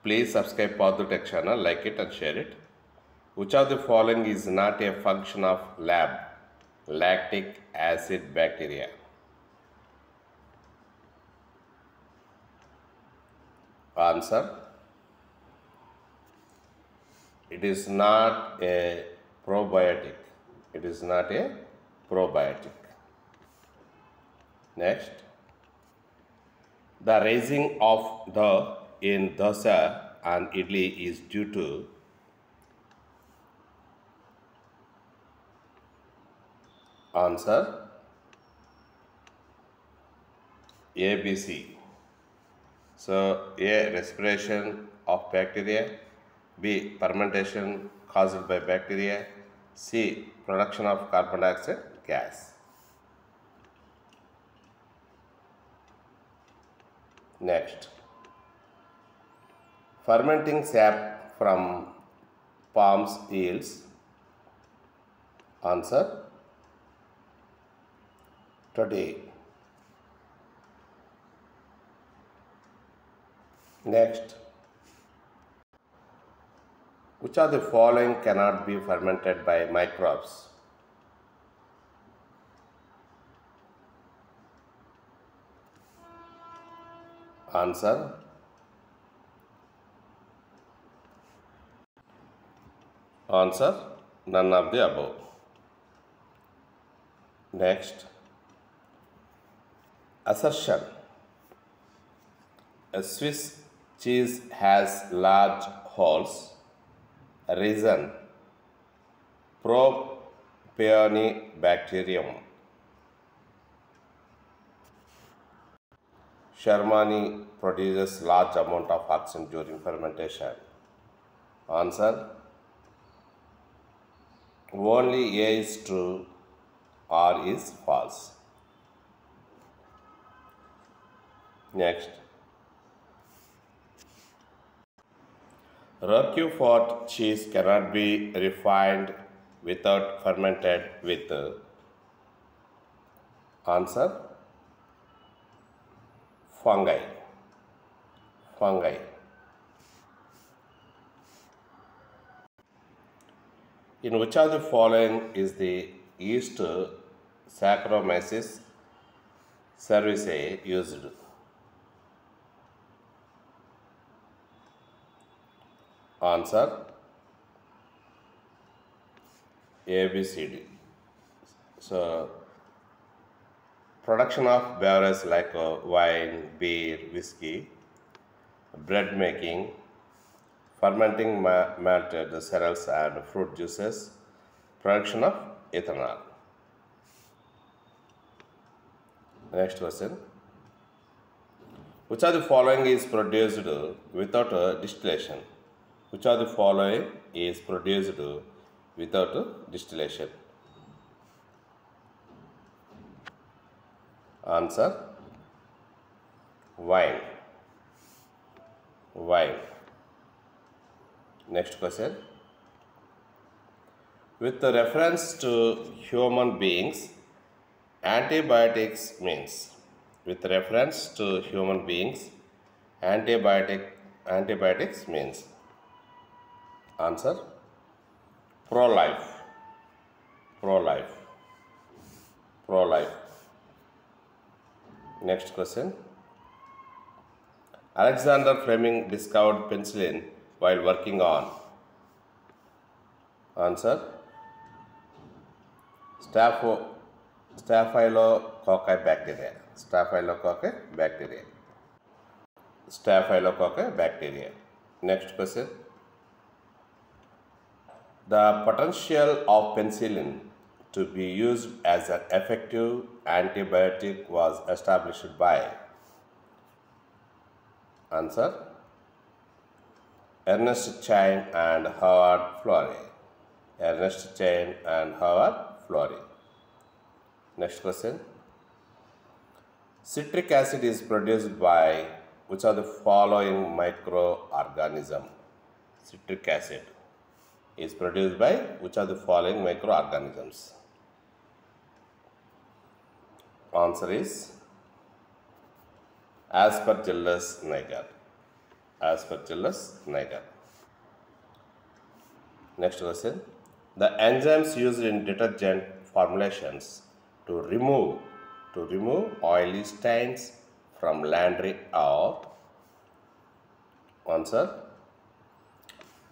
Please subscribe Path to Tech channel, like it and share it. Which of the following is not a function of lab? Lactic acid bacteria. Answer: it is not a probiotic. It is not a probiotic. Next, the raising of the in dosa and idli is due to. Answer: A, B, C. So, A, respiration of bacteria, B, fermentation caused by bacteria, C, production of carbon dioxide gas. Next, fermenting sap from palms yields. Answer: 28. Next, which of the following cannot be fermented by microbes? Answer: none of the above. Next, assertion: a Swiss cheese has large holes. Reason: Propionibacterium. Shermani produces large amount of oxygen during fermentation. Answer: only A is true, R is false. Next, Roquefort cheese cannot be refined without fermented with. Answer: fungi. In which of the following is the yeast Saccharomyces cerevisiae used? Answer: A, B, C, D. So, production of beverages like wine, beer, whiskey, bread making, fermenting malted cereals and fruit juices, production of ethanol. Next question. Which of the following is produced without distillation? Which of the following is produced without distillation? Answer: wine. Next question. With the reference to human beings, antibiotics means. With reference to human beings, antibiotics means. Answer: pro-life. Next question. Alexander Fleming discovered penicillin while working on. Answer: Staphylococci bacteria. Next question. The potential of penicillin to be used as an effective antibiotic was established by. Answer: Ernest Chain and Howard Florey. Next question. Citric acid is produced by which of the following microorganism? Citric acid is produced by which of the following microorganisms? Answer is Aspergillus niger. Aspergillus niger. Next question. The enzymes used in detergent formulations to remove oily stains from laundry are answer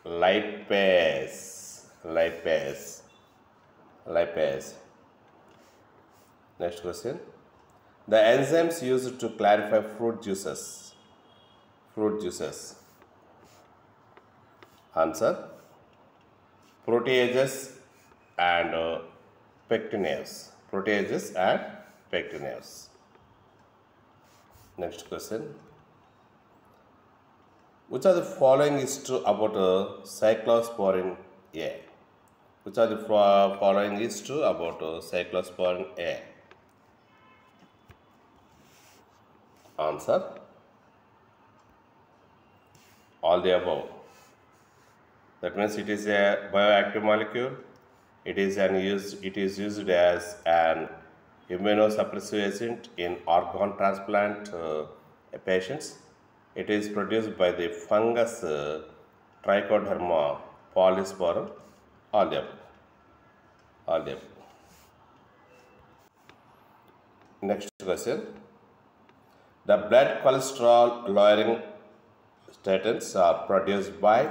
lipase. Next question. The enzymes used to clarify fruit juices. Answer proteases and pectinases. Next question. Which of the following is true about cyclosporin A? Which of the following is true about cyclosporin A? Answer all the above. That means it is a bioactive molecule. It is used as an immunosuppressive agent in organ transplant patients. It is produced by the fungus Trichoderma polysporum. All the above. Next question. The blood cholesterol lowering statins are produced by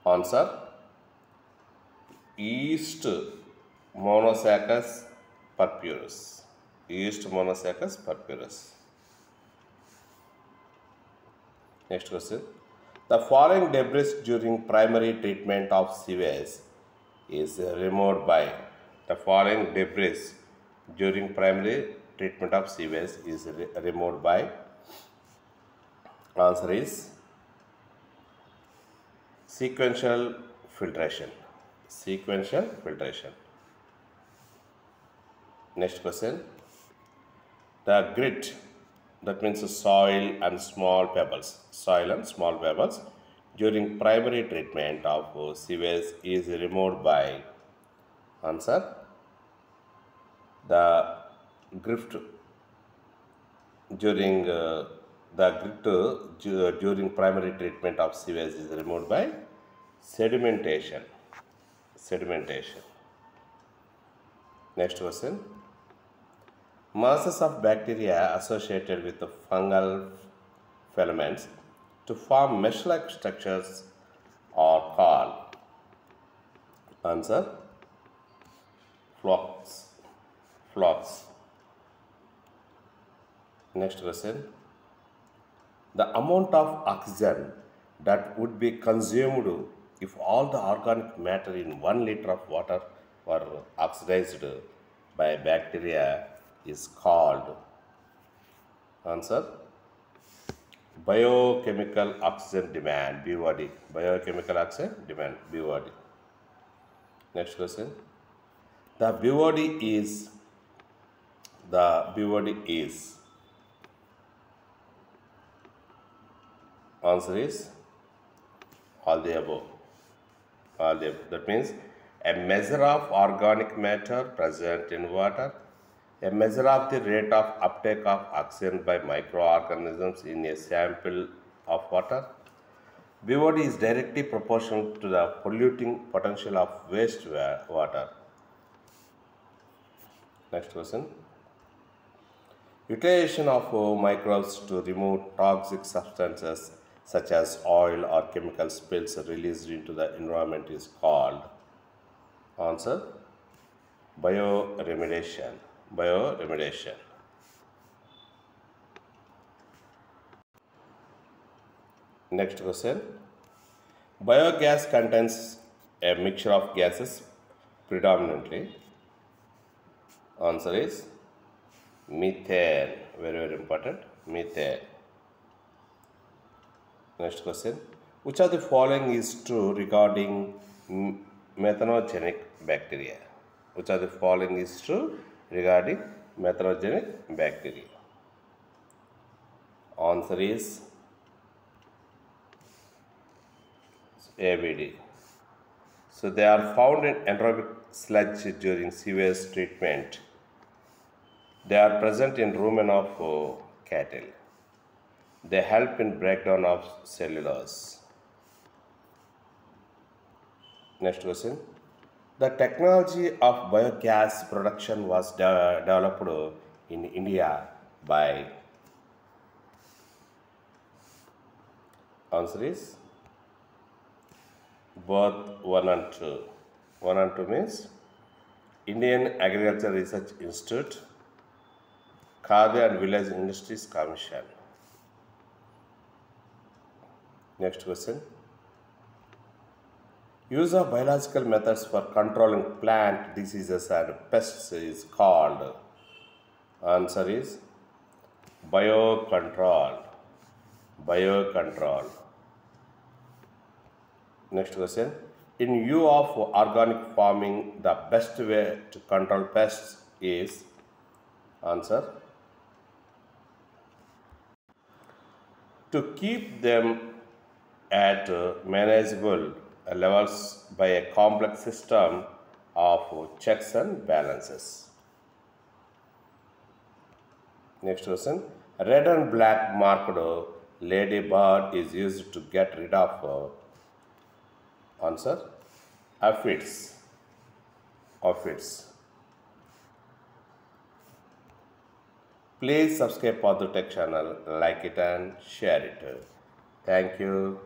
answer yeast monosaccharus purpurus. Next question. The following debris during primary treatment of sewage is removed by. The following debris during primary treatment of sewage is removed by. Answer is sequential filtration. Next question. The grit, that means soil and small pebbles during primary treatment of sewage is removed by. Answer the grit during primary treatment of sewage is removed by sedimentation. Next question. Masses of bacteria associated with the fungal filaments to form mesh-like structures are called. Answer flocs. Next question. The amount of oxygen that would be consumed if all the organic matter in 1 liter of water were oxidized by bacteria is called. Answer biochemical oxygen demand, BOD. Next question. The BOD is answer is all the above. That means a measure of organic matter present in water, a measure of the rate of uptake of oxygen by microorganisms in a sample of water. BOD is directly proportional to the polluting potential of waste water. Next question. Utilization of microbes to remove toxic substances such as oil or chemical spills released into the environment is called. Answer bioremediation. Next question. Biogas contains a mixture of gases predominantly. Answer is methane. Very important. Methane. Next question. Which of the following is true regarding methanogenic bacteria? Answer is ABD. So they are found in anaerobic sludge during sewage treatment. They are present in rumen of cattle. They help in breakdown of cellulose. Next question. The technology of biogas production was developed in India by. Answer is both 1 and 2. 1 and 2 means Indian Agriculture Research Institute, Khadya and Village Industries Commission. Next question. Use of biological methods for controlling plant diseases and pests is called. Answer is biocontrol. Biocontrol. Next question. In view of organic farming, the best way to control pests is. Answer. To keep them at manageable levels by a complex system of checks and balances. Next question. Red and black marked ladybird is used to get rid of. Answer. Aphids. Aphids. Please subscribe for the tech channel, like it and share it. Thank you.